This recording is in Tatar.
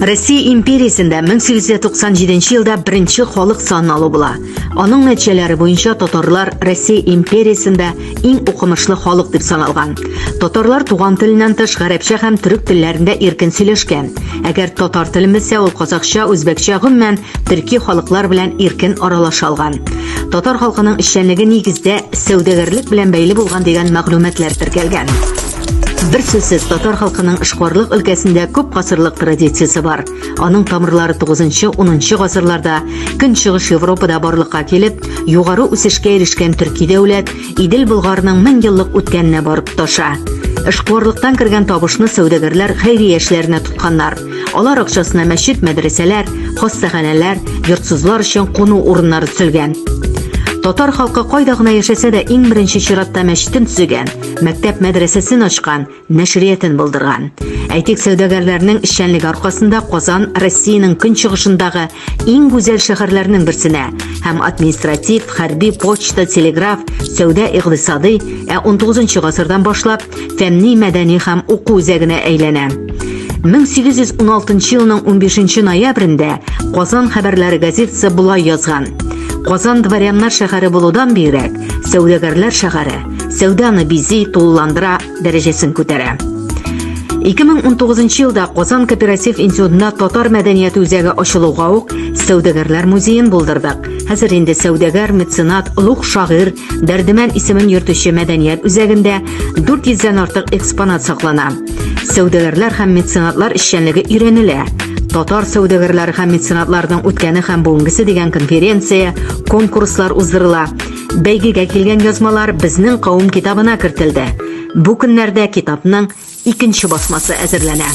Россия империясында 1897 елда birinchi халық санын алу була. Аның нәтиҗәләре буенча татарлар Россия империясында иң укымышлы халык дип саналган. Татарлар туган теленнән тыш гарәпчә һәм төрек телләрендә иркен сөйләшкән. Әгәр татар теле белсә, ул казакча, үзбәкчә гомумән төрки халыклар белән иркен аралаша алган. Татар халкының эшчәнлеге нигездә сәүдәгәрлек белән бәйле булган дигән мәгълүматлар теркәлгән. Bir sözсез татар халкының эшкуарлык өлкәсендә күп гасырлык традициясе бар. Аның тамырлары 9-10 гасырларда Көнчыгыш Европада барлыкка килеп, югары үсешкә ирешкән төрки дәүләт Идел Болгарның 1000 еллык үткәненә барып тоша. Эшкуарлыктан кергән табышны сәүдәгәрләр хәйрия эшләренә тотканнар. Алар акчасына мәчет, мәдрәсәләр, хастаханәләр, йортсызлар өчен куну урыннары төзелгән. Татар халкы кайда гына яшәсә дә иң беренче чиратта мәчетен төзегән, мәктәп мәдрәсәсен ачкан, нәшриятен булдырган. Әйтик, сәүдәгәрләрнең эшчәнлеге аркасында Казан Россиянең көнчыгышындагы иң гүзәл шәһәрләрнең берсенә һәм административ, хәрби, почта, телеграф, сәүдә икътисади 19 гасырдан башлап фәнни, мәдәни һәм уку үзәгенә әйләнә. 1816 елның 15 ноябрендә Казан хәбәрләре газетасы булай язган: Казан дворяннар шәһәре булудан бигрәк, сәүдәгәрләр шәһәре, сәүдәне бизи, тулыландыра, дәрәҗәсен күтәрә. 2019 елда Казан кооператив институтында татар мәдәнияте үзәге ачылуга ук сәүдәгәрләр музеен булдырдык. Хәзер инде сәүдәгәр, меценат, улуг шагыйрь, Дәрдемән исемен йөртүче мәдәният үзәгендә 400-дән артык экспонат саклана. Сәүдәгәрләр һәм меценатлар эшчәнлеге өйрәнелә. Татар сәүдәгәрләре һәм меценатларның үткәне һәм бүгенгесе дигән конференция, конкурслар уздырыла. Бәйгегә килгән язмалар безнең кавым китабына кертелде. Бу көннәрдә китапның 2нче басмасы әзерләнә.